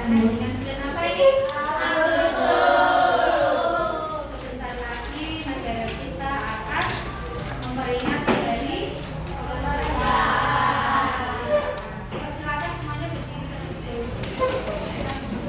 Sampai dengan bulan apa ini? Sebentar lagi negara kita akan memperingati hari kemerdekaan. Silakan semuanya berdiri terlebih dahulu.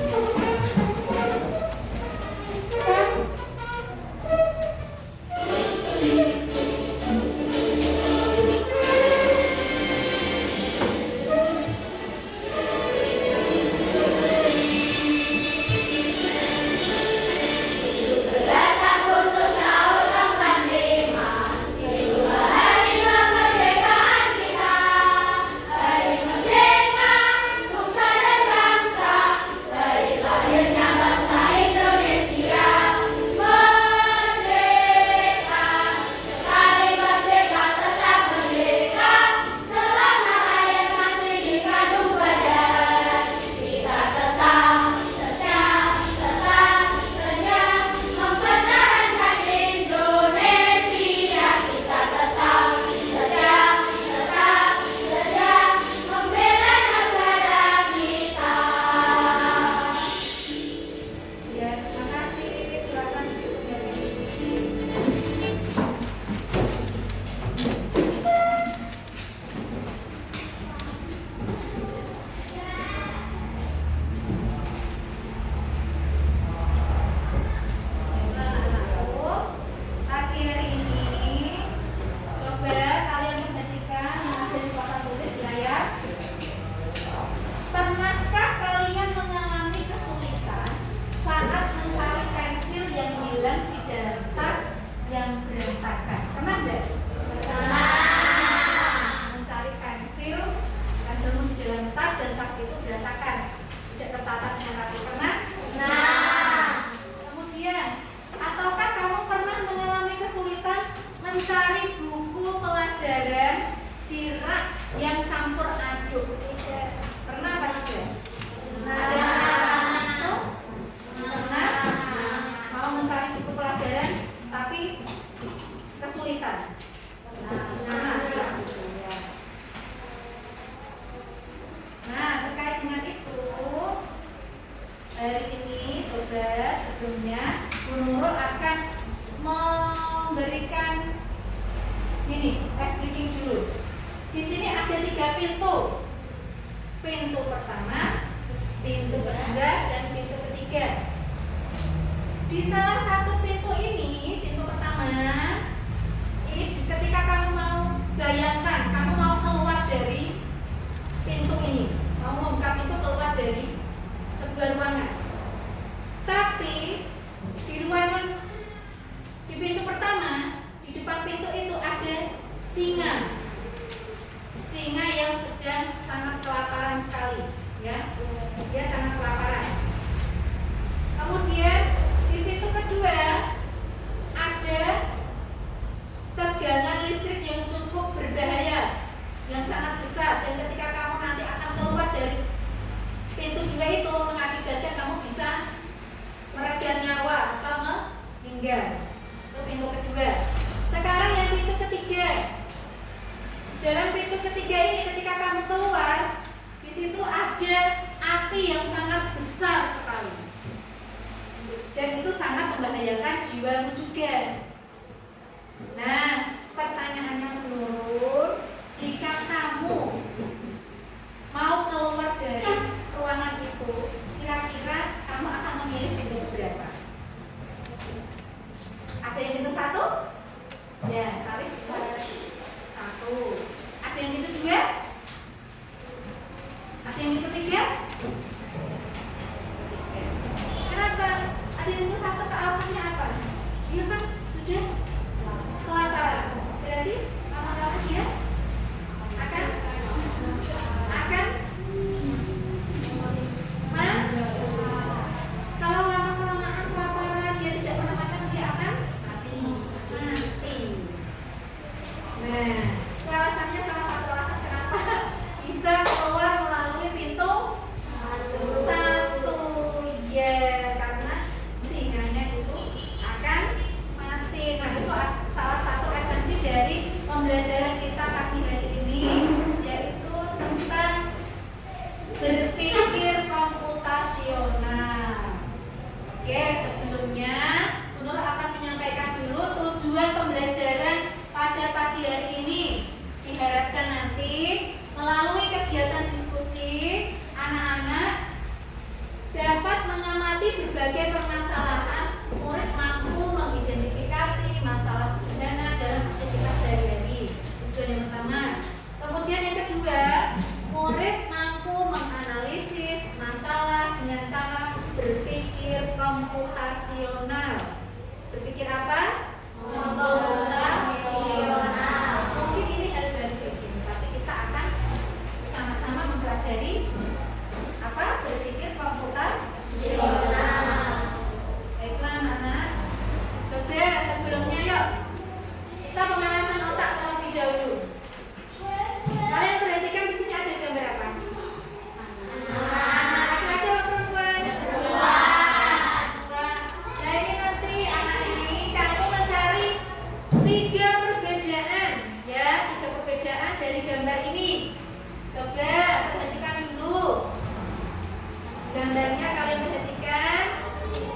Gambarnya kalian perhatikan,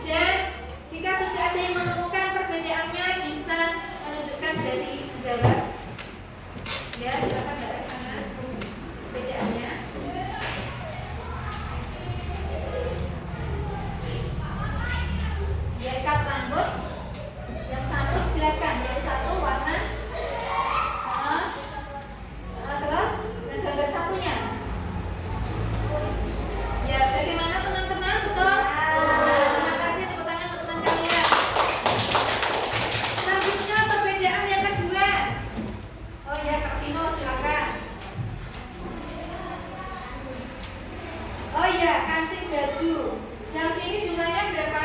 dan jika sudah ada yang menemukan perbedaannya bisa menunjukkan jari menjawab. Ya, silakan Mbak Revana. Perbedaannya. Ya, ikat rambut. Yang satu dijelaskan. Yang satu warna. Terus dan gambar satunya. Ya, bagaimana teman-teman? Betul? Terima kasih, tepuk tangan untuk teman kalian. Selanjutnya perbedaan yang kedua. Oh ya, Kak Vino silakan. Oh iya, kancing baju. Yang sini jumlahnya berapa?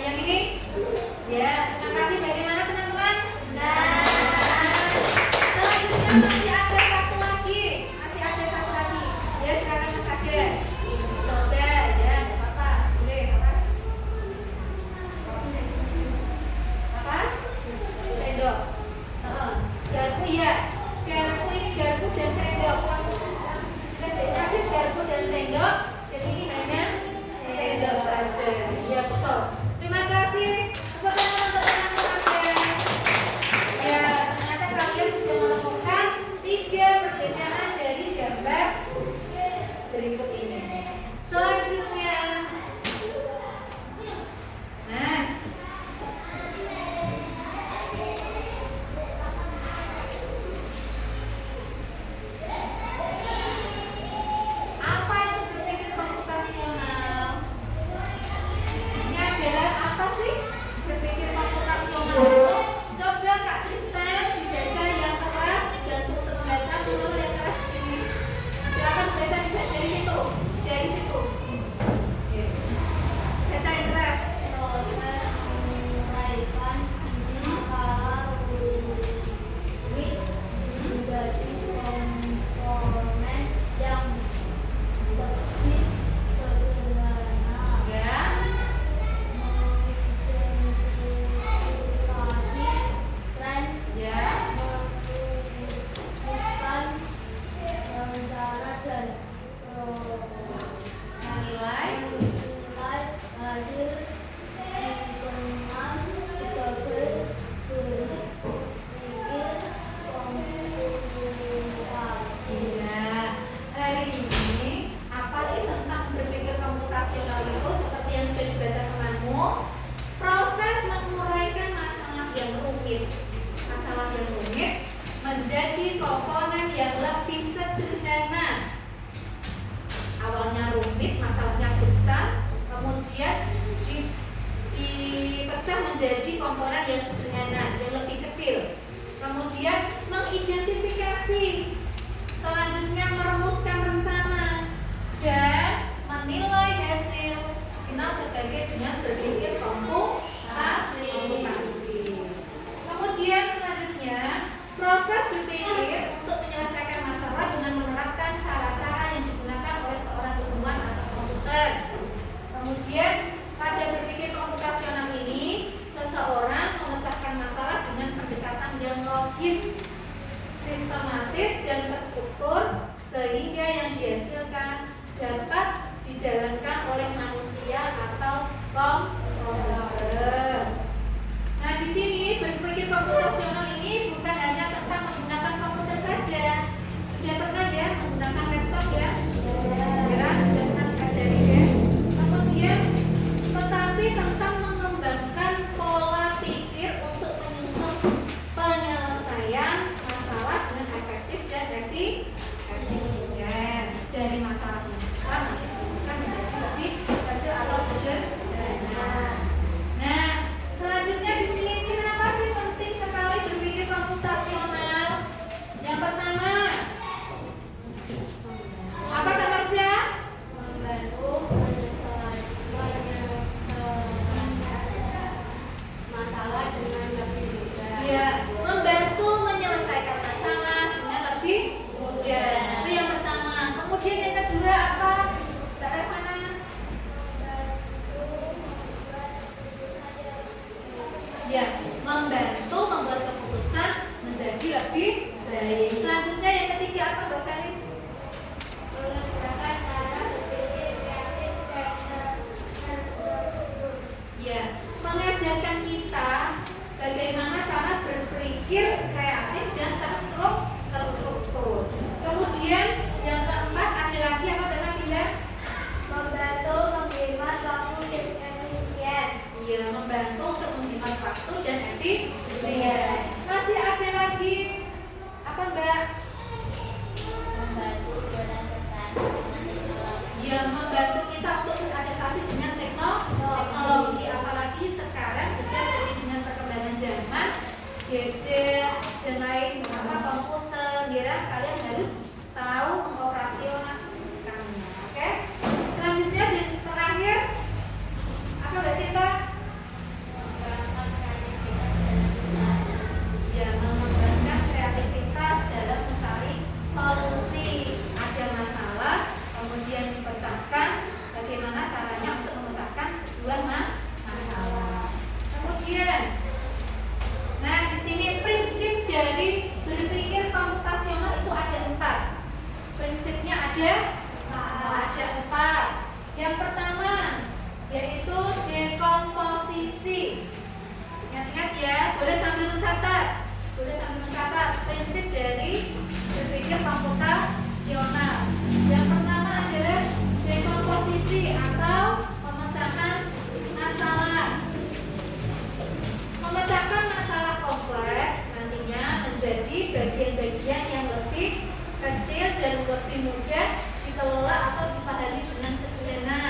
Yang ini? Ya, terima kasih. Bagaimana teman-teman? Nah, selanjutnya masih ada satu lagi. Ya, silakan Mas Ageng. Coba ya, nggak apa-apa. Boleh, awas. Apa? Sendok. Garpu ya. Garpu ini garpu dan sendok. Tadi garpu dan sendok. Jadi ini hanya sendok saja. Ya, betul. Terima kasih. Tepuk tangan untuk teman-teman Ageng. Ya, ternyata kalian sudah menemukan 3 perbedaan dari gambar berikut ini. Selanjutnya, nah, apa itu berpikir komputasional? Ini adalah apa sih berpikir komputasional itu? Coba Kak Kristen dibaca yang keras dan untuk membaca dulu yang keras di sini. Silakan baca dari situ. Oke. Baca yang keras. Menguraikan masalah rumit menjadi komponen yang lebih sederhana. Ya. Mengidentifikasi tren, Ya. merumuskan rencana dan Menilai. hasil hitungan sebagai bentuk berpikir komputasi. Nah, hari ini apa sih tentang berpikir komputasional itu? Seperti yang sudah dibaca temanmu, proses menguraikan masalah yang rumit menjadi komponen yang lebih sederhana. Awalnya rumit, masalahnya besar, kemudian dipecah menjadi komponen yang sederhana, yang lebih kecil. Kemudian mengidentifikasi, selanjutnya merumuskan rencana dan menilai hasil, dikenal sebagai dengan berpikir komputasi. Kemudian selanjutnya proses berpikir untuk menyelesaikan masalah dengan menerapkan cara-cara yang digunakan oleh seorang ilmuwan atau komputer. Kemudian pada berpikir komputasional ini, seseorang memecahkan masalah dengan pendekatan yang logis, sistematis dan terstruktur, sehingga yang dihasilkan dapat dijalankan oleh manusia atau komputer. Nah, di sini berpikir komputasional ini bukan hanya tentang menggunakan komputer saja. Sudah pernah ya menggunakan laptop ya? Ya, sudah pernah dipelajari ya. Kemudian, tetapi tentang mengembangkan pola pikir untuk menyusun penyelesaian masalah dengan efektif dan efisien. Dari masalah yang besar nanti dirumuskan menjadi lebih kecil atau sederhana. Nah, selanjutnya di sini kenapa sih penting sekali berpikir komputasional? Yang pertama, apa Kak Marsha? Membantu menyelesaikan masalah dengan lebih mudah. Ya, membantu menyelesaikan masalah dengan lebih mudah. Itu yang pertama. Kemudian yang kedua apa, Mbak Revana? Ya, membantu membuat keputusan menjadi lebih baik. Selanjutnya yang ketiga apa, Mbak Felis? Mengerjakan cara berpikir kreatif bagaimana cara berpikir kreatif dan terstruktur. Kemudian yang keempat ada lagi apa Mbak Nabila? Membantu menghemat waktu dan efisien. Iya, membantu untuk menghemat waktu dan efisien. Masih ada lagi apa Mbak? Membantu beradaptasi dengan teknologi. Ya, membantu kita untuk beradaptasi dengan teknologi, apalagi sekarang sudah seiring dengan perkembangan zaman, gadget dan lain beberapa komputer, ya kalian harus tahu mengoperasionalkannya. Oke? Selanjutnya dan terakhir apa Mbak Cinta? Mengembangkan kreativitas dalam Ya, mengembangkan kreativitas dalam mencari solusi. Ada masalah, kemudian dipecahkan. Bagaimana caranya untuk memecahkan sebuah masalah. Kemudian, nah di sini prinsip dari berpikir komputasional itu ada 4. Prinsipnya ada 4. Yang pertama yaitu dekomposisi. Ingat-ingat ya, boleh sambil mencatat. Prinsip dari berpikir komputasional. Yang pertama adalah dekomposisi atau pemecahan masalah. Memecahkan masalah kompleks nantinya menjadi bagian-bagian yang lebih kecil dan lebih mudah dikelola atau dipahami dengan sederhana.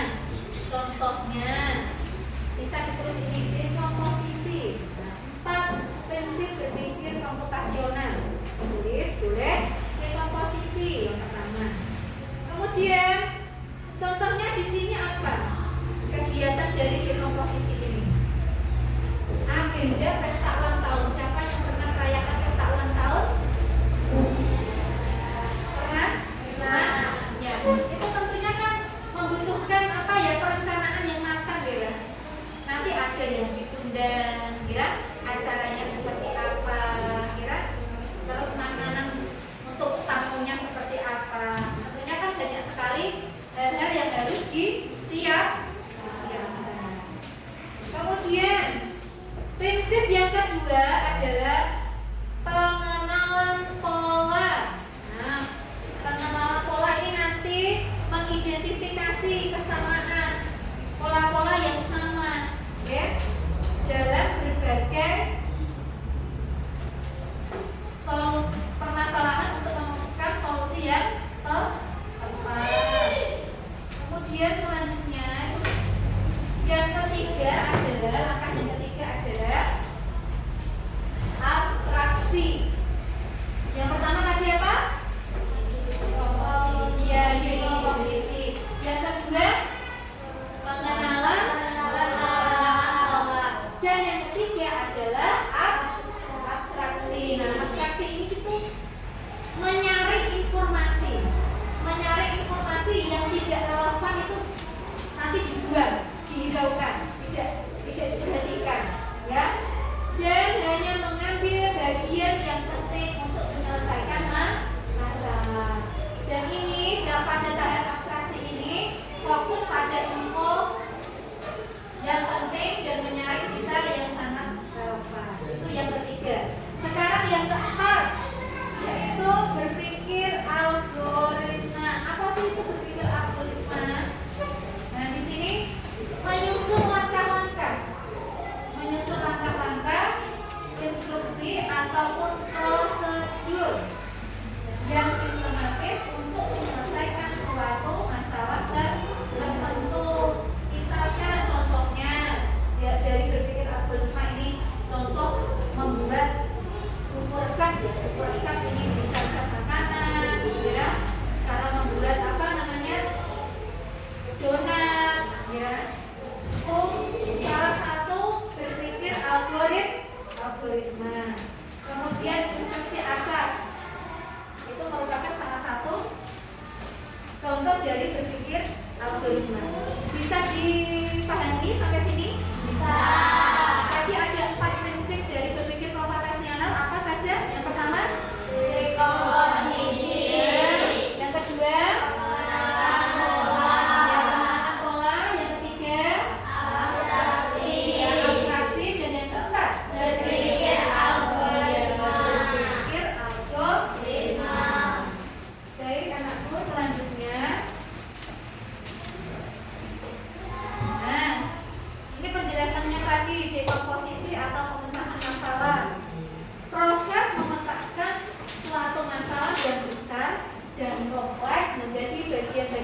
Contohnya bisa ditulis ini dekomposisi. 4 prinsip berpikir komputasional. Tulis boleh dekomposisi yang pertama. Kemudian contohnya di sini apa? Kegiatan dari dekomposisi ini. Agenda pesta ulang tahun. Siapa yang pernah merayakan pesta ulang tahun? Pernah? Ya. Itu tentunya kan membutuhkan apa ya, perencanaan yang matang ya. Nanti ada yang diundang, kira acaranya seperti apa, kira terus makanan untuk tamunya seperti apa. Tentunya kan banyak sekali hal-hal yang harus disiapkan. Kemudian prinsip yang kedua adalah pengenalan pola. Nah, pengenalan pola ini nanti mengidentifikasi kesamaan pola-pola yang sama, ya, dalam berbagai solusi permasalahan untuk menemukan solusi yang tepat. Kemudian selanjutnya yang ketiga adalah langkah yang ketiga adalah abstraksi. Yang pertama tadi apa? Ya, dekomposisi. Yang kedua pengenalan pola. Dan yang ketiga adalah abstraksi. Nah, abstraksi ini itu menyaring informasi yang tidak relevan itu nanti dibuang, dihiraukan, tidak diperhatikan, ya. Dan hanya mengambil bagian yang penting untuk menyelesaikan masalah. Dan ini pada tahap abstraksi ini fokus pada info yang penting dan menyaring detail yang sangat relevan. Itu yang ketiga. Sekarang yang keempat yaitu berpikir algoritma. Apa sih itu berpikir algoritma? Nah, di sini menyusun langkah-langkah, instruksi ataupun prosedur yang sistematis untuk menyelesaikan suatu masalah tertentu. Misalkan contohnya ya, dari berpikir algoritma ini, contoh membuat buku resep ya. Buku resep ini bisa resep makanan, ya. Cara membuat apa namanya? Donat, ya. Salah satu berpikir algoritma. Kemudian instruksi acak. Itu merupakan salah satu contoh dari berpikir algoritma. Bisa dipahami sampai sini? Bisa. Tadi ada 4 prinsip dari berpikir komputasional. Apa saja? Yang pertama, dekomposisi. Yang kedua, pengenalan pola. Yang ketiga, Abstraksi. abstraksi. Dan yang keempat, Berpikir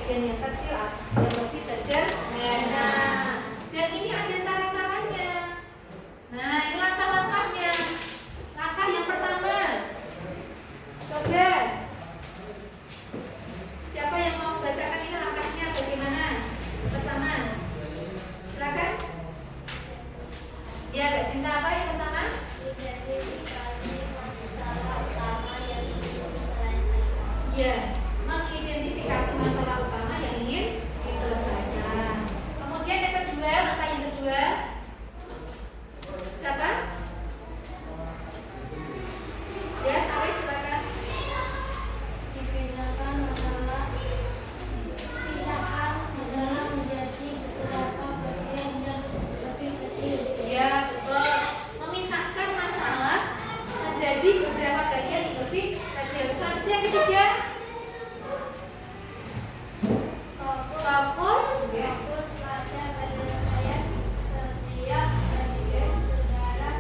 bagian yang kecil yang lebih sederhana. Dan ini ada cara-caranya. Nah, ini langkah-langkahnya. Langkah yang pertama, coba siapa yang mau membacakan ini langkahnya bagaimana? Pertama, silakan. Ya, Kak Cinta, apa yang pertama? Identifikasi masalah utama yang ingin diselesaikan. Ya, mengidentifikasi masalah utama yang ingin diselesaikan. Kemudian yang kedua, langkah yang kedua, siapa? Ya, Saleh, silakan. Dipindahkan masalah, pisahkan masalah menjadi beberapa bagian yang lebih kecil. Ya, betul. Memisahkan masalah menjadi beberapa bagian yang lebih kecil. Selanjutnya yang ketiga, fokus. Ya. Fokus pada penyelesaian setiap bagian secara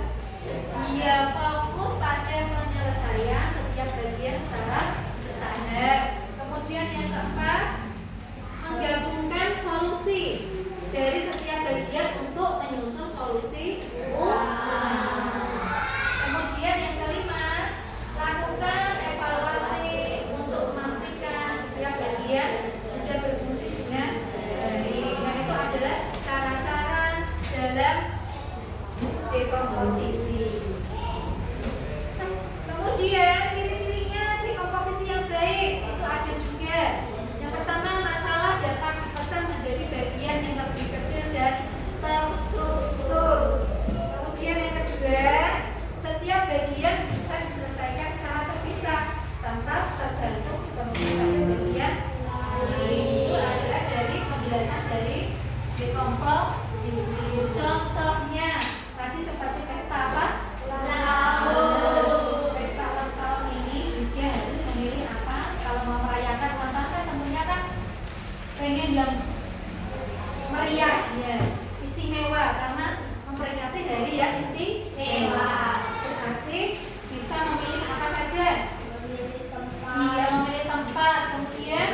Iya, fokus pada penyelesaian setiap bagian secara bertahap. Kemudian yang keempat, menggabungkan solusi dari setiap bagian untuk menyusun solusi utama. Kemudian yang kelima, lakukan evaluasi untuk memastikan setiap bagian sudah berfungsi dengan baik. Nah, itu adalah cara-cara dalam dekomposisi. Kemudian ciri-cirinya dekomposisi yang baik itu ada juga. Yang pertama, masalah dapat dipecah menjadi bagian yang lebih kecil dan terstruktur. Kemudian yang kedua, setiap bagian bisa diselesaikan secara terpisah tanpa tergantung sepenuhnya pada bagian lain. Itu adalah dari penjelasan dari dekomposisi. Contohnya tadi seperti pesta apa? Pesta ulang tahun ini juga harus memilih apa? Kalau mau merayakan ulang tahun kan tentunya kan pengen yang meriah, ya, istimewa karena memperingati hari yang istimewa. Berarti bisa memilih apa saja? memilih tempat. Iya, memilih tempat. Kemudian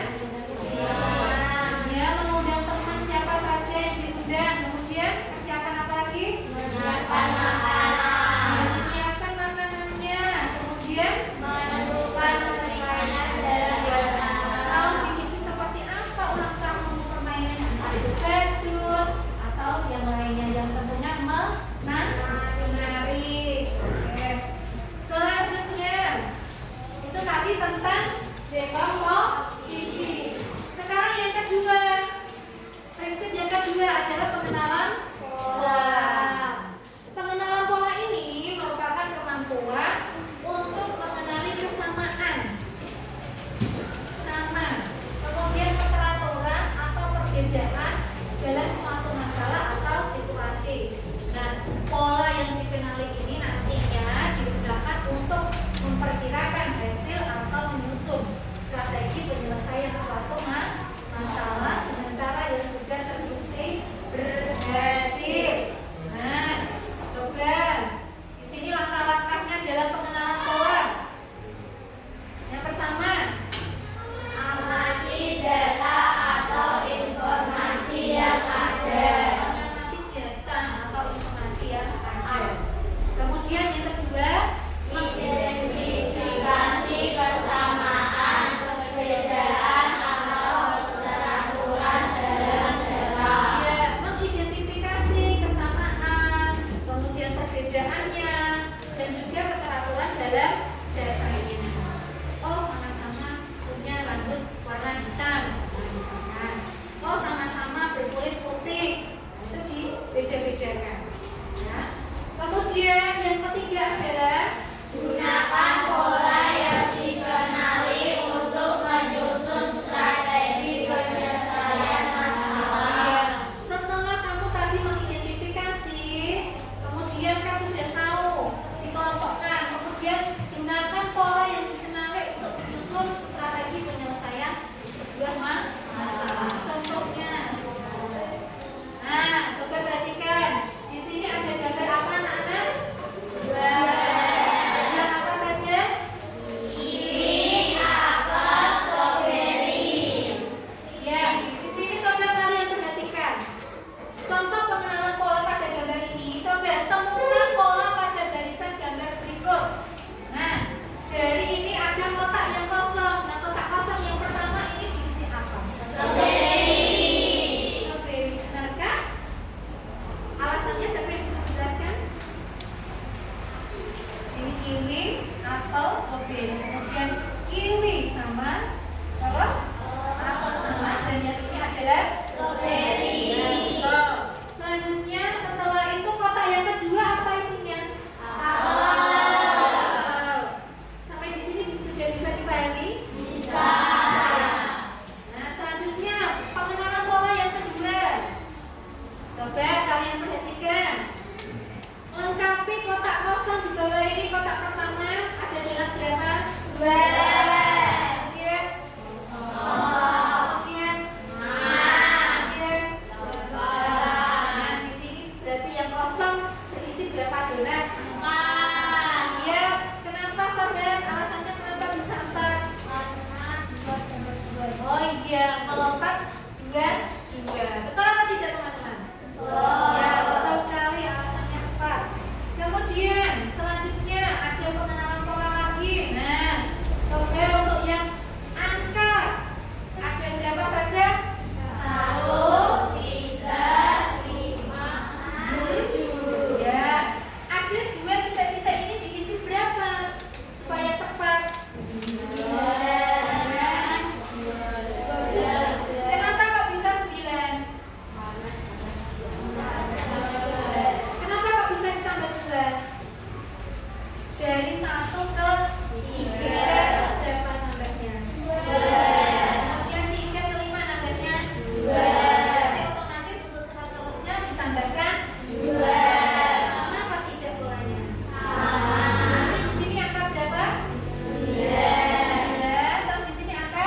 ya, mengundang teman siapa saja yang diundang. Kemudian persiapan apa lagi? Menyiapkan Ya, makanan. menyiapkan makanannya. Kemudian Menentukan permainan dalam acara. mau diisi seperti apa ulang tahun permainannya, entah itu badut atau yang lainnya yang tentunya menarik. Oke. Selanjutnya itu tadi tentang dekomposisi. Sekarang yang kedua, prinsip yang kedua adalah pengenalan pola. Pengenalan pola ini merupakan kemampuan untuk mengenali kesamaan, sama, kemudian keteraturan atau perbedaan dalam suatu masalah atau situasi. Nah, pola yang dikenali ini nantinya digunakan untuk memperkirakan hasil atau menyusun strategi penyelesaian suatu masalah dengan cara yang sudah terbukti berhasil. Nah, coba di sini langkah-langkahnya dalam pengenalan pola. Yang pertama, Amati data atau informasi yang ada. mengamati data atau informasi yang ada. Kemudian yang kedua, Identifikasi kesamaan, perbedaan atau keteraturan dalam data. ya, mengidentifikasi kesamaan, kemudian perbedaannya, dan juga keteraturan dalam datanya. Oh, sama-sama punya rambut warna hitam, misalkan. Oh, sama-sama berkulit putih, itu dibeda-bedakan. Ya. Kemudian yang ketiga adalah Gunakan pola yang dikenali untuk menyusun strategi penyelesaian masalah. ya, setelah kamu tadi mengidentifikasi, kemudian kan sudah tahu dikelompokkan, kemudian gunakan pola yang dikenali untuk menyusun strategi penyelesaian sebuah masalah. Contohnya, nah, coba perhatikan. Di sini ada gambar apa, anak-anak? Gambar apa saja? Ini apel, stroberi. Ya, mobil. Kemudian kiwi sama, terus apel sama, dan yang ini adalah Strawberry. Betul. Selanjutnya setelah itu kotak yang kedua apa isinya? Apel. Sampai di sini sudah bisa dipahami? Bisa. Nah, selanjutnya pengenalan pola yang kedua. Coba kalian perhatikan. Lengkapi kotak kosong di bawah ini. Kotak pertama ada donat berapa? 2. Kemudian kemudian kemudian nah, di sini berarti yang kosong berisi berapa donat? 4. Iya. Kenapa Farhan? Alasannya kenapa bisa 4? Oh iya, kalau 4 2 2. Betul apa tidak teman-teman? Ya, betul sekali, alasannya 4. Kemudian selanjutnya ada pengenalan pola lagi. Nah, coba untuk yang angka ada berapa saja? 1, 3, 5, 7. Ya, ada 2 titik-titik ini diisi berapa? Supaya tepat. Kenapa kok bisa 9? Kenapa kok bisa ditambah 2? Dari 1 ke 3 berapa nambahnya? 2. Kemudian 3 ke 5 nambahnya 2. Jadi otomatis untuk seterusnya ditambahkan 2. Sama apa tidak polanya? Nanti di sini angka berapa? 9. Terus di sini angka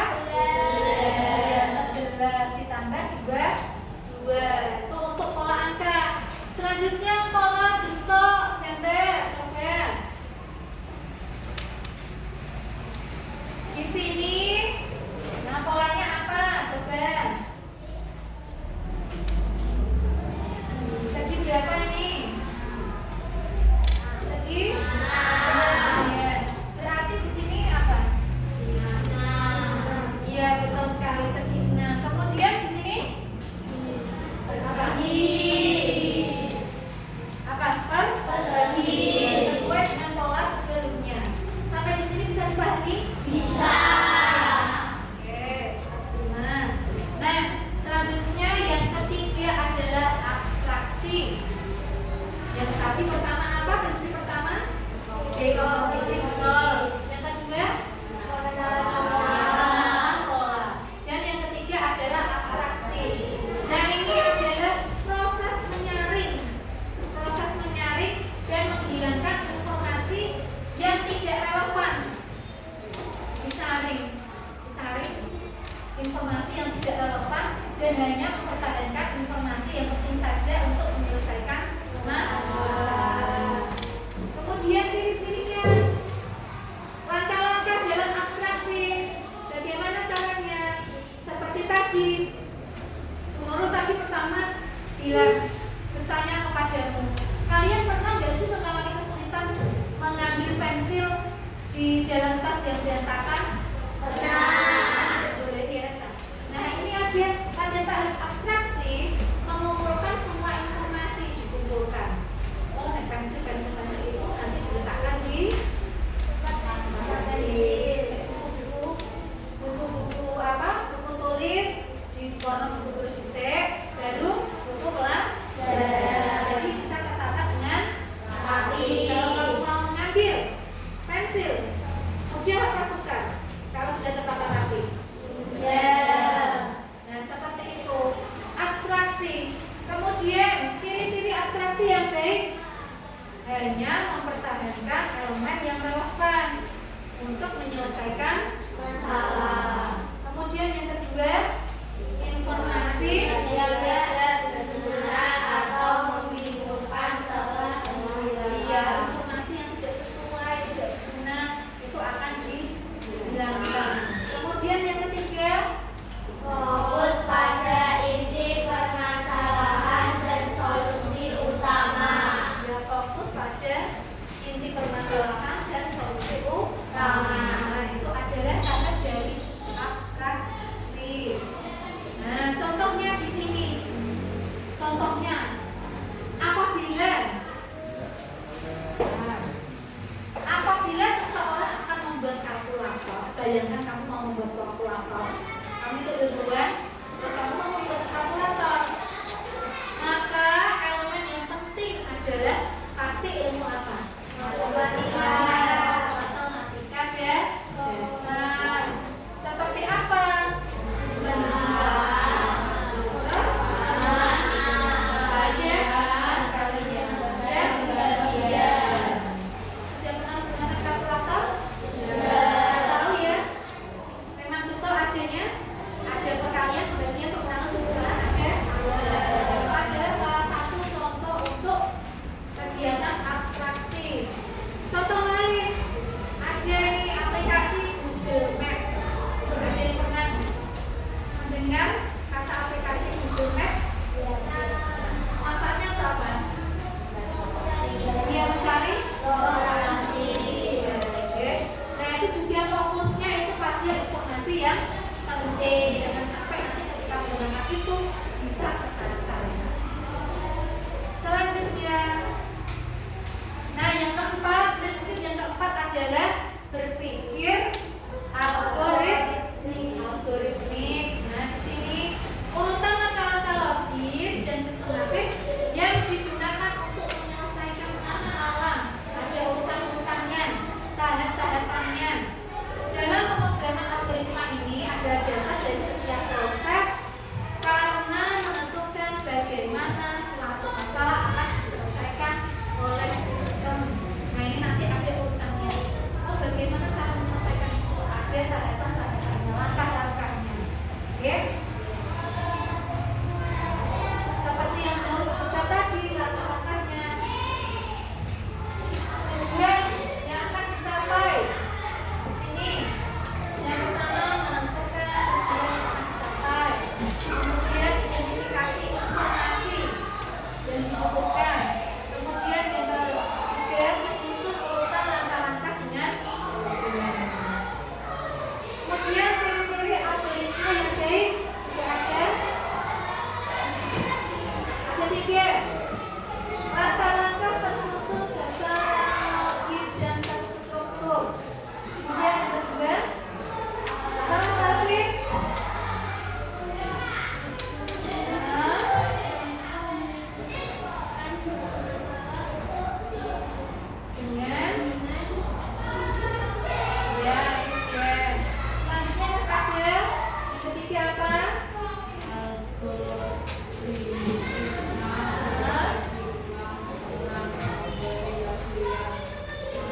11 ditambah 2. Itu untuk pola angka. Selanjutnya pola bentuk gambar. Coba. Di sini, nah polanya apa? Coba. Segi berapa ini? Segi? Ya. Berarti di sini apa? Iya, betul sekali, segi 6. Kemudian di sini apa? Persegi. Sesuai dengan pola sebelumnya. Sampai di sini bisa dipahami? Bisa. Oke, 1, 5. Nah, selanjutnya yang ketiga adalah abstraksi. Yang tadi pertama apa? Prinsip pertama? Dekomposisi. Yang kedua? Pengenalan pola. Dan yang ketiga adalah abstraksi. Nah, ini adalah proses menyaring dan menghilangkan informasi yang tidak relevan. Disaring informasi yang tidak relevan dan hanya mempertahankan informasi yang penting saja untuk menyelesaikan masalah. Kemudian ciri-cirinya, langkah-langkah dalam abstraksi. Bagaimana caranya? Seperti tadi, menurut tadi pertama bilang bertanya kepadamu, kalian pernah nggak sih mengalami kesulitan mengambil pensil di dalam tas yang berantakan? Boleh direcam. Nah, ini ada pada tahap abstraksi mengumpulkan semua informasi dikumpulkan. Oh, nah, pensil itu nanti diletakkan di buku apa? Buku tulis di warna buku tulis di set, baru buku pelajaran. Jadi bisa tertata dengan rapi. Kalau kamu mau mengambil pensil, mudah apa sukar? Kalau sudah tertata rapi. Nah, seperti itu. Abstraksi. Kemudian ciri-ciri abstraksi yang baik hanya mempertahankan elemen yang relevan untuk menyelesaikan masalah. Kemudian yang kedua, informasi yang tidak berguna atau membingungkan setelah iya, informasi yang tidak sesuai, tidak berguna itu akan dihilangkan. Kemudian yang ketiga, Fokus pada inti permasalahan dan solusi utama. ya, fokus pada inti permasalahan dan solusi utama. Nah, itu adalah kata dari abstraksi. Nah, contohnya di sini. Contohnya, apabila seseorang akan membuat bayangkan kamu mau membuat kalkulator, kamu itu duluan, terus kamu mau membuat kalkulator, maka elemen yang penting adalah pasti ilmu apa? Matematika. Matematika dasar. Seperti apa? Penjumlahan, terus bagian, kalian dan bagian. Sudah pernah menggunakan kalkulator? Sudah tahu ya? Memang betul adanya? Ada perkalian, pembagian, pengurangan, penjumlahan ada? Itu adalah salah satu contoh untuk kegiatan abstraksi. Contoh lain, ada nih aplikasi Google Maps. Ada yang pernah mendengar kata aplikasi Google Maps? Manfaatnya untuk apa? Dia mencari lokasi. Oke. Nah itu juga fokusnya itu pada informasi yang penting. Jangan sampai nanti ketika menggunakan itu bisa kesasar. Selanjutnya, nah yang keempat, prinsip yang keempat adalah berpikir algoritmik. Nah di sini urutan langkah-langkah logis dan sistematis yang digunakan untuk menyelesaikan masalah. Ada urutan-urutannya, tahap-tahapannya. Dalam pemrograman algoritma ini adalah dasar dari setiap proses karena menentukan bagaimana suatu masalah akan diselesaikan oleh sistem. Nah ini nanti ada urutannya. Oh bagaimana cara menyelesaikan itu? Ada tahapan-tahapannya, langkah-langkahnya. Oke? Seperti yang mau sebutkan tadi, langkah-langkahnya. Tujuan yang akan dicapai. Di sini yang pertama menentukan tujuan yang akan dicapai. Kemudian identifikasi informasi yang dibutuhkan. Kemudian yang ketiga menyusun urutan langkah-langkah dengan jelas. Kemudian ciri-ciri algoritma yang baik juga ada. Ada 3. Langkah-langkah tersusun secara logis dan terstruktur. Kemudian yang kedua, apa Mas Alvin? Dengan ya, selanjutnya Mas Adel, yang ketiga apa?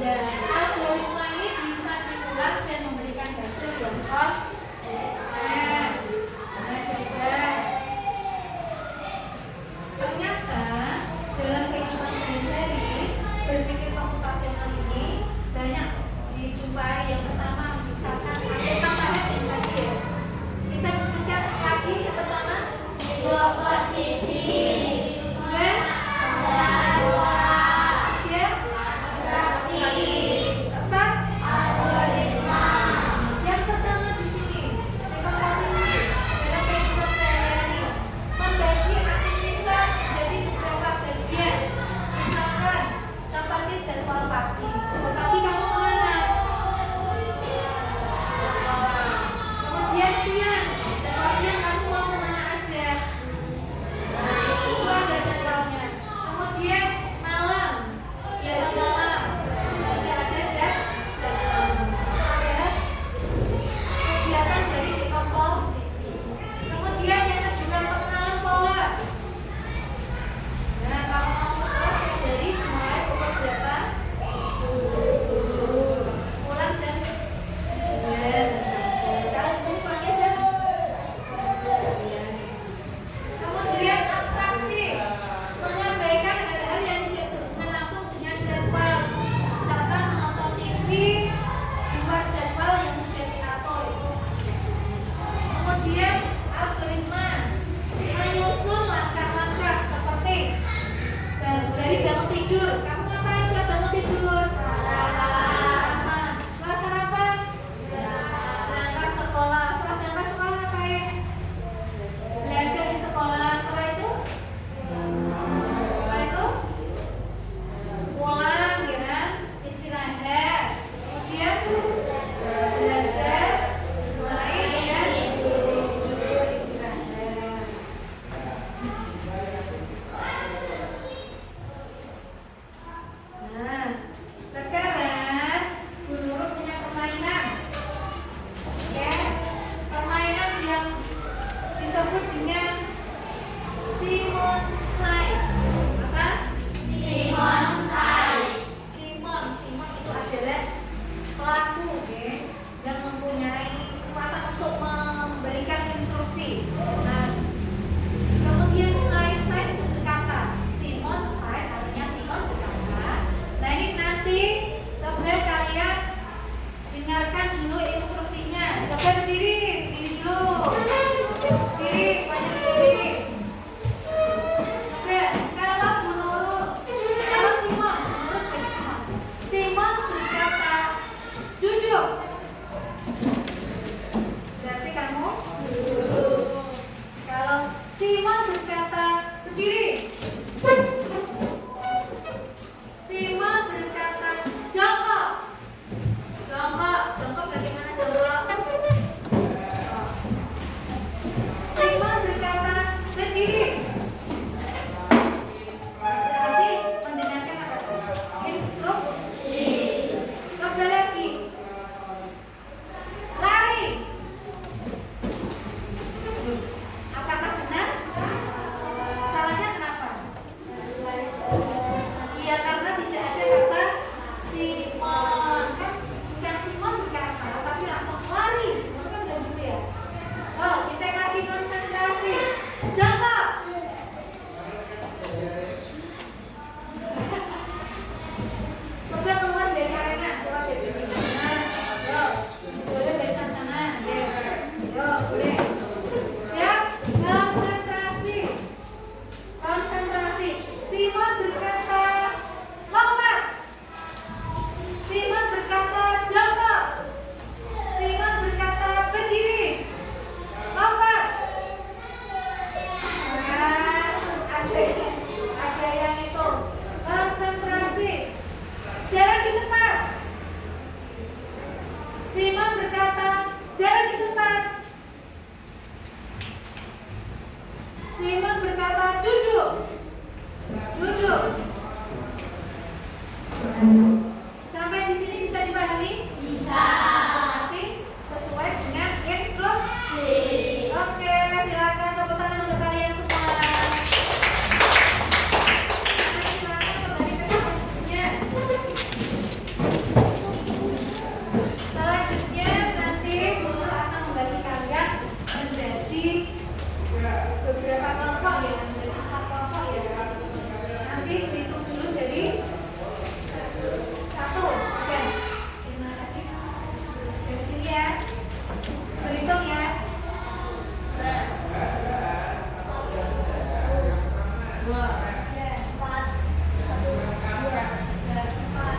Ya, algoritma ini bisa diulang dan memberikan hasil yang konsisten. Nah, coba. Ternyata dalam kehidupan sehari-hari berpikir komputasional ini banyak dijumpai. Yang pertama misalkan ada tambahan yang tadi ya. Bisa disebutkan lagi yang pertama? Dua posisi. Dua. Tiga. Abstraksi. Keempat. Algoritma. Yang pertama di sini dekomposisi dalam kehidupan sehari-hari membagi aktivitas menjadi beberapa bagian. Misalkan seperti jadwal pagi. Jadwal pagi kamu kemana? Sekolah. Kemudian siang. Jadwal siang kamu mau kemana aja? Nah itu ada jadwalnya. Kemudian malam. Ya malam. Itu juga ada jadwalnya. Ya. Kegiatan dari dekomposisi. Kemudian yang kedua pengenalan pola. Nah kalau mau sekolah dari mulai pukul berapa? 7. Pulang jam 2. Kalau di sini pulangnya jam 2. Kemudian abstraksi, mengabaikan hal-hal yang tidak berhubungan langsung dengan jadwal. Misalkan menonton TV di luar jadwal yang sudah diatur itu abstraksi. Kemudian algoritma menyusun langkah-langkah seperti dari bangun tidur. Kamu ngapain setelah bangun tidur? Sarapan. Setelah sarapan? Berangkat sekolah. Setelah berangkat sekolah ngapain? Belajar di sekolah. Setelah itu pulang, ya kan? Istirahat. Kemudian belajar. jalan di tempat. Simon berkata, jalan di tempat. Simon berkata, duduk. Duduk. Sampai di sini bisa dipahami? Bisa. Berarti sesuai dengan instruksi. Oke, silakan tepuk tangan untuk kalian semua. Silakan kembali ke bukunya. Selanjutnya nanti guru akan membagi kalian menjadi beberapa kelompok ya, menjadi 4 kelompok ya. Nanti hitung dulu dari 1. Oke. Ini mana tadi? Dari sini ya. Berhitung ya. Dua. Ya, 4. 1, 2, 3, 4.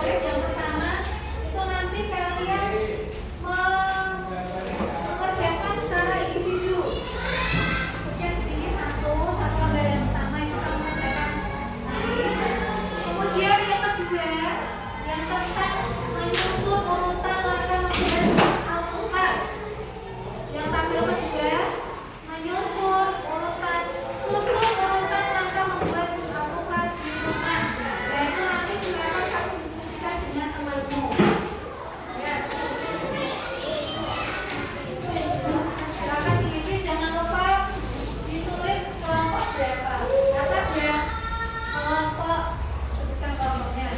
favorit yang pertama itu nanti kalian mengerjakan secara individu. Maksudnya di sini satu lembar yang pertama itu kamu kerjakan sendiri. Kemudian yang kedua yang tentang menyusun urutan langkah membuat juz Al-Quran. Yang tampil kedua menyusun urutan langkah membuat juz Al-Quran di rumah. Dan itu nanti silakan kamu diskusikan dengan temanmu. Ya. Silakan diisi, jangan lupa ditulis kelompok berapa. Atas ya kelompok, sebutkan kelompoknya.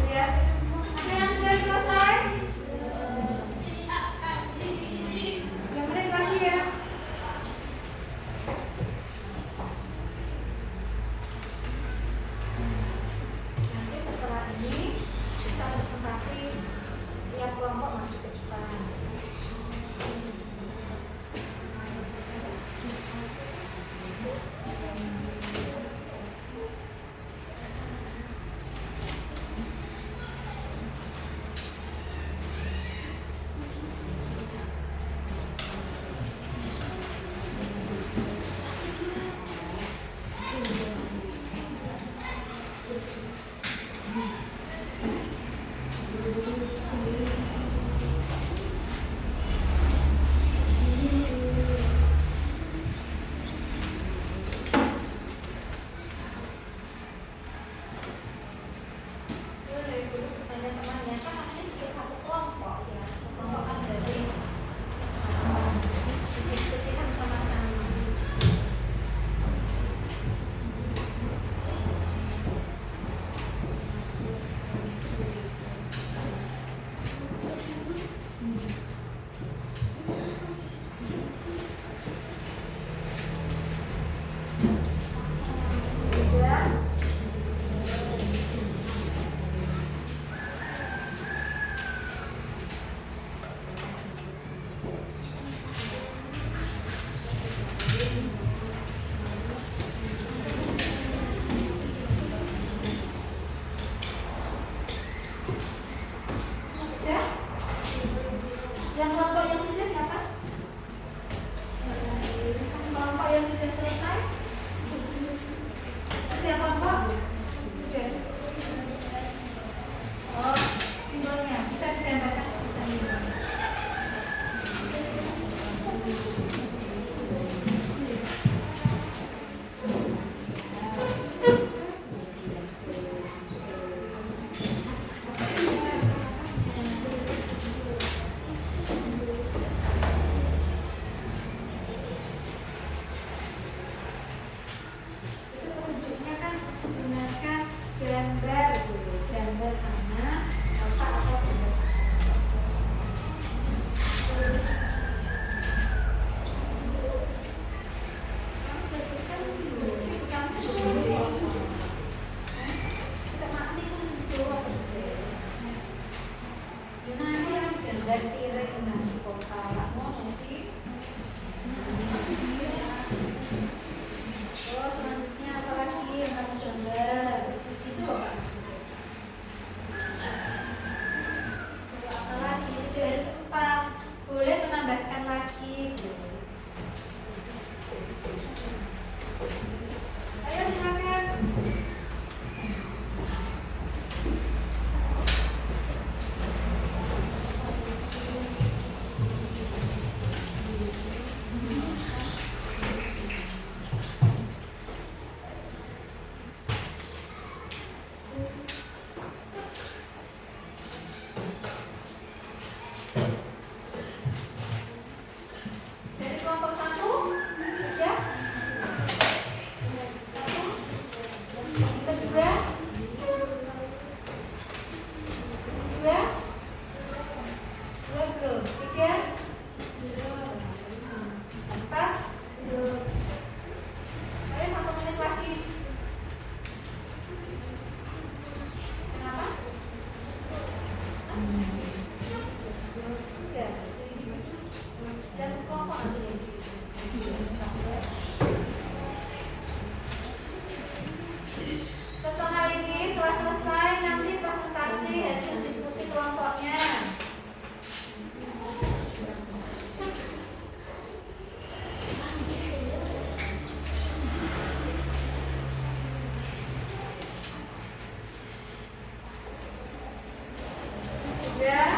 Ya, ada Yang kelompok yang sudah siapa? Kelompok yang sudah selesai? Sudah kelompok? Oke. Oh, simbolnya bisa digambarkan sebesar ini. Petunjuknya kan menggunakan gambar dulu, gambar anak, otak atau gambar sapi. Kamu tentukan dulu, itu kamu dulu. Kita mati pun dulu sih. Yunasi kan gambar piring nasi kepala, mau sih? Oh, selanjutnya apa lagi yang kamu gambar? Itu loh Kak maksudnya. Apa lagi? Itu harus 4. Boleh menambahkan lagi. Ayo silakan. Dari kelompok 1 sudah? 1. Yang kedua? 2? 2 belum. 3? 4? Belum. Ayo 1 menit lagi. Kenapa? Enggak, itu individu dan kelompok nanti. Setelah ini, setelah selesai nanti presentasi hasil diskusi kelompoknya. Sudah?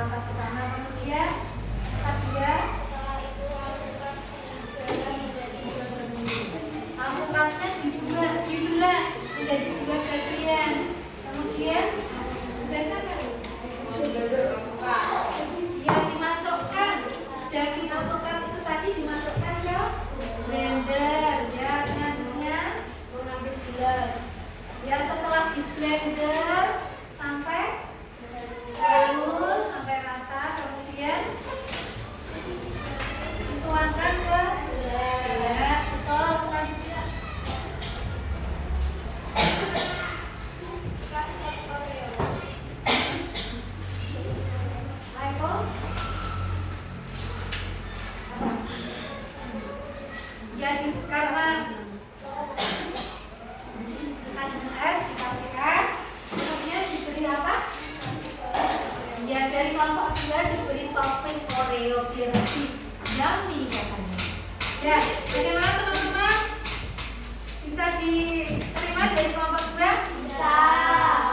langkah pertama. Kemudian langkah 2, Setelah itu lakukan segala menjadi alpukatnya dibelah menjadi 2 bagian. Kemudian dibacakan. Ya, dimasukkan daging alpukat itu tadi dimasukkan ke blender. Ya, selanjutnya mengambil gelas. ya setelah di blender sampai halus sampai rata, kemudian dituangkan ke gelas. Betul. Selanjutnya Kasih satu Oreo. Aiko apa? Ya karena suka dengan es dikasih es, kemudian diberi apa? Ya dari kelompok 2 diberi topping Oreo biar lebih yummy katanya. Ya, bagaimana teman-teman? Bisa diterima dari kelompok 2? Bisa.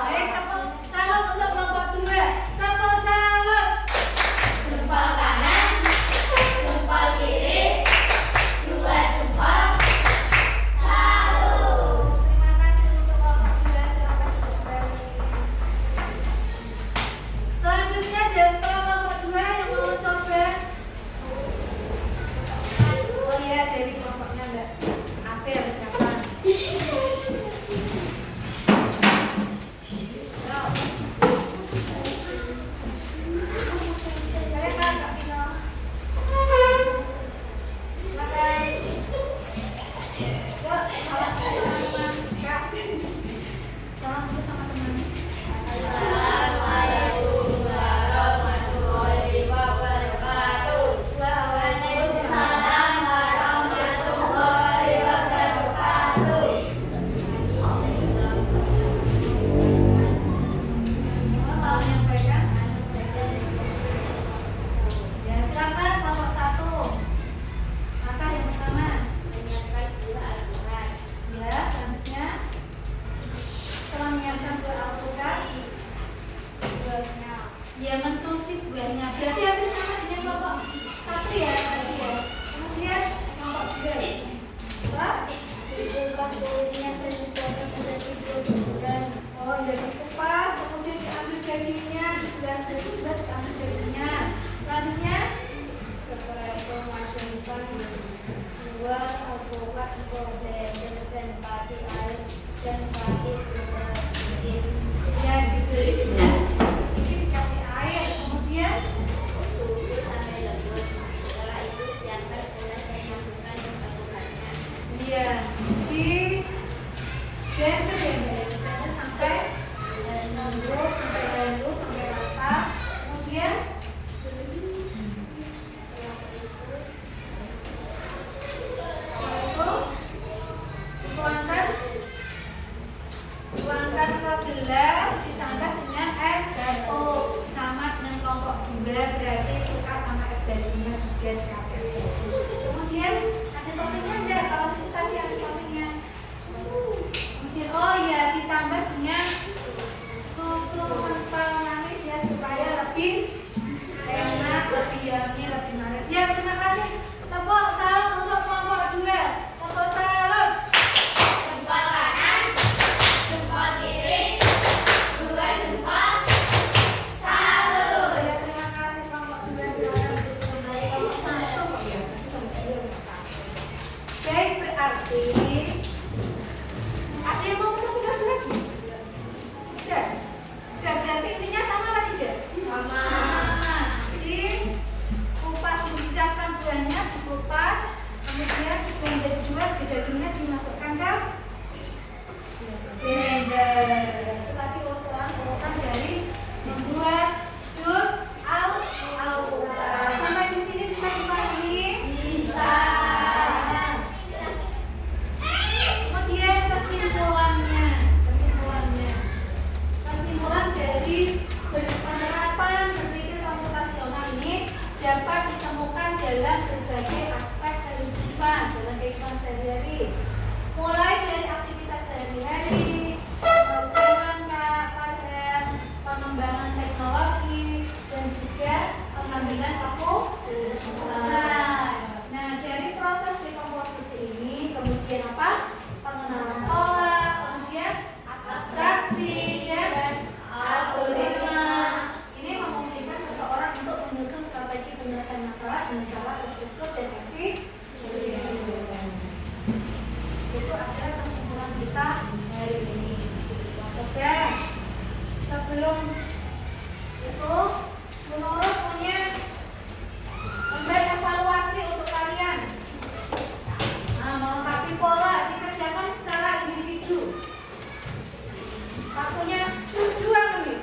Baik, tepuk salut untuk kelompok 2. Tepuk salut. Jempol kanan, jempol kiri, 2 jempol. Salut. Terima kasih untuk kelompok 2. Silakan duduk kembali. Selanjutnya ada setelah kelompok 2 yang mau coba. Oh iya, dari kelompoknya Mbak Apel silakan. Ayo Kak, Kak Vino. Silakan. Yuk, salam dulu sama teman. Kak. Salam dulu sama teman. Assalamualaikum warahmatullahi wabarakatuh. Waalaikumsalam warahmatullahi wabarakatuh. Mau menyampaikan? Ya, silakan kelompok 1. Langkah yang pertama. Menyiapkan 2 alpukat. Ya, selanjutnya setelah menyiapkan 2 alpukat, Buahnya. ya mencuci buahnya. Berarti hampir sama dengan kelompok 1 ya tadi ya. Kemudian kelompok 2. Terus Dikupas kulitnya dan dipotong menjadi 2 bulan. oh ya dikupas, kemudian diambil dagingnya, dibelah-belah juga diambil dagingnya. Selanjutnya Setelah itu masukkan 2 alpukat ke blender dan kasih air dan kasih gula sedikit. ya diberi sedikit dikasih air, kemudian Tunggu sampai lembut. Setelah itu siapkan gelas dan masukkan alpukatnya. iya di blender ya Mbak, blender sampai lembut, sampai halus, sampai rata. Kemudian setelah itu dituangkan ke gelas ditambah dengan es batu. Sama dengan kelompok 2, berarti suka sama es batunya juga dikasih es batu. Kemudian ada toppingnya enggak? Kalau situ tadi ada toppingnya. Kemudian oh ya ditambah dengan susu kental manis ya supaya lebih enak, lebih yummy, lebih manis. Ya, terima kasih. Tepuk salut untuk kelompok 2. Tepuk salut. Jempol kanan, jempol kiri, 2 jempol. Salut. Ya, terima kasih kelompok 2. Silakan duduk kembali. Kelompok 1 ya. Baik, berarti ada yang mau kita tugas lagi? Tidak. Tidak, berarti intinya sama apa tidak? Sama. Jadi kupas, disiapkan buahnya, dikupas, kemudian blender 2, dagingnya dimasukkan ke blender. Itu tadi urutan dari membuat jus alpukat. Sampai di sini bisa dipahami? Bisa. Kemudian kesimpulan dari penerapan berpikir komputasional ini dapat ditemukan dalam berbagai aspek kehidupan sehari-hari, mulai dari aktivitas sehari-hari, pengembangan teknologi, dan juga penyelesaian masalah dengan cara terstruktur dan efisien. Itu adalah kesimpulan kita hari ini. Oke, sebelum itu menurut punya membahas evaluasi untuk kalian. Nah, melengkapi pola dikerjakan secara individu. Waktunya 2 menit.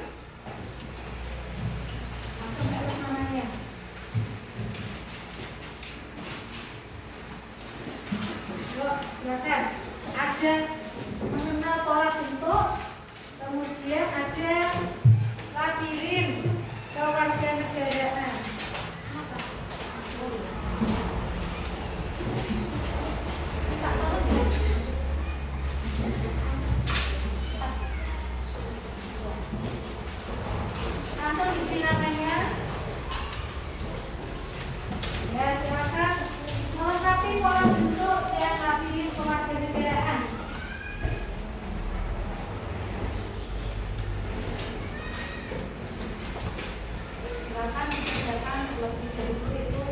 Langsung tulis namanya. Yuk, silakan. Ada mengenal pola bentuk, kemudian ada labirin kewarganegaraan. Apa? Minta tolong ya. Langsung diberi namanya. Ya, silakan melengkapi pola bentuk dan labirin kewarganegaraan. Silakan dikerjakan lebih dahulu itu.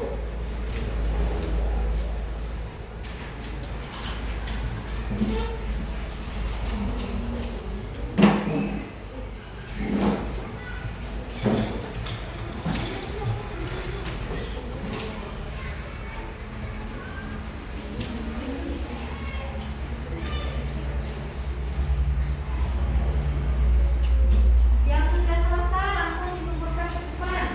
Yang sudah selesai langsung dikumpulkan ke depan.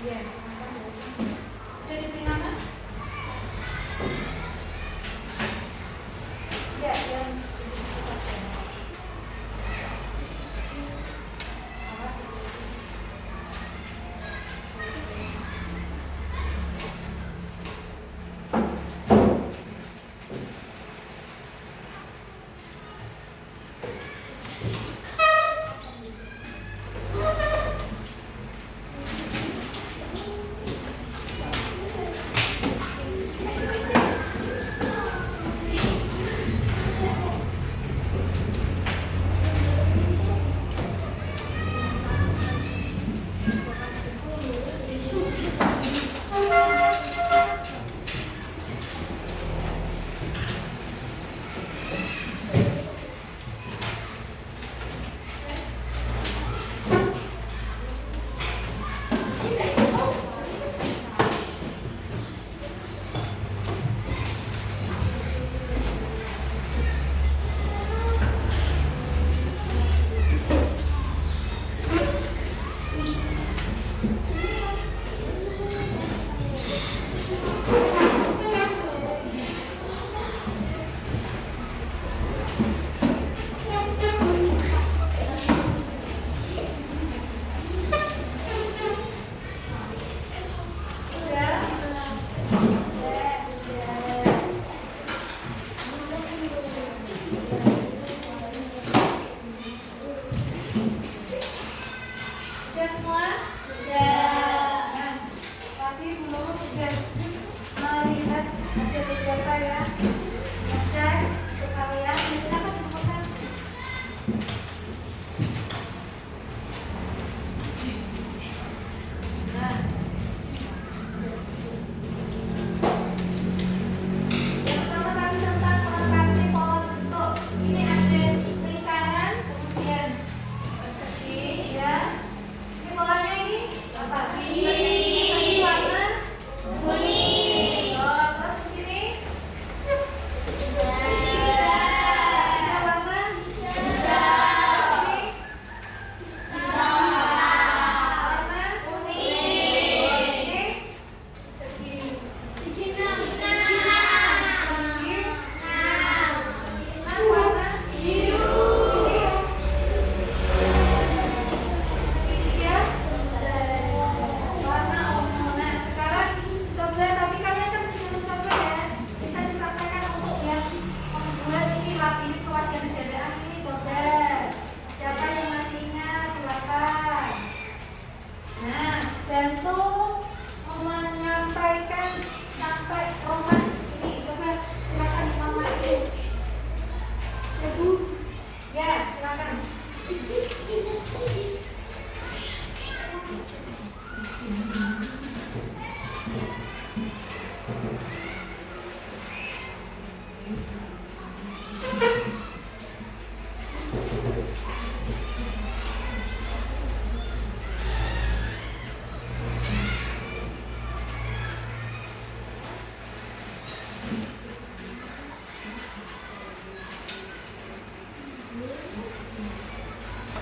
Ya, silakan tulis. Sudah diberi nama? Ya, yang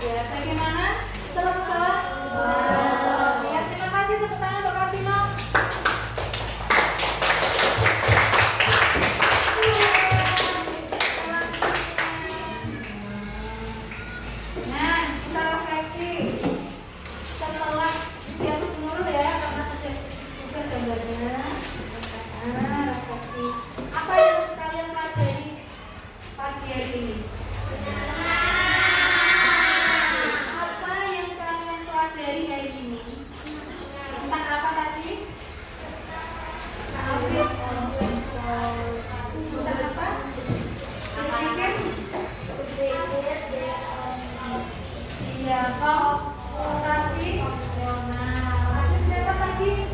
Ya, bagaimana? Betul atau salah? Ya, terima kasih tepuk tangan untuk Kak Vino. Nah, kita refleksi setelah dihapus menurut ya, karena sudah buka gambarnya. Nah, refleksi. Apa yang kalian pelajari pagi hari ini? Apa yang kalian pelajari hari ini? Tentang apa tadi? Tentang apa? Siapa operasi? Nah, ada siapa tadi?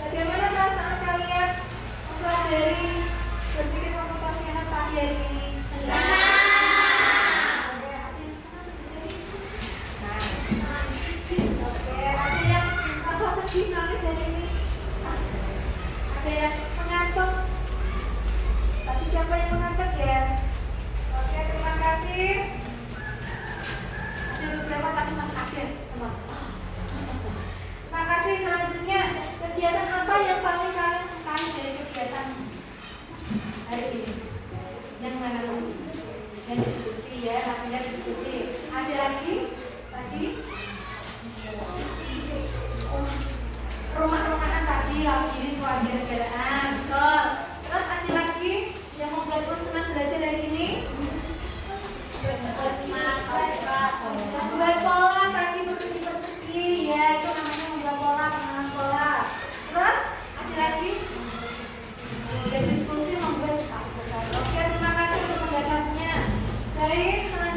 Bagaimana perasaan kalian mempelajari berpikir komputasional pagi hari ini? Senang. Oke, ada yang senang atau jadi? Oke, ada yang merasa sedih nangis hari ini? Ada yang mengantuk? Tadi siapa yang mengantuk ya? Oke, terima kasih. Ada beberapa tadi Mas Adel sama. Terima kasih. Selanjutnya, kegiatan apa yang paling kalian sukai dari kegiatan hari ini? Yang mana terus? Yang diskusi ya, artinya diskusi. Ada lagi? Tadi? Rumah-rumahan tadi, labirin keluarga negaraan. Betul. Terus ada lagi yang membuatku senang belajar hari ini? Membuat pola tadi, persegi-persegi ya, itu namanya membuat pola, pengenalan pola. Terus ada lagi yang diskusi membuat sepatu. Oke, terima kasih untuk pendapatannya. Baik, selanjutnya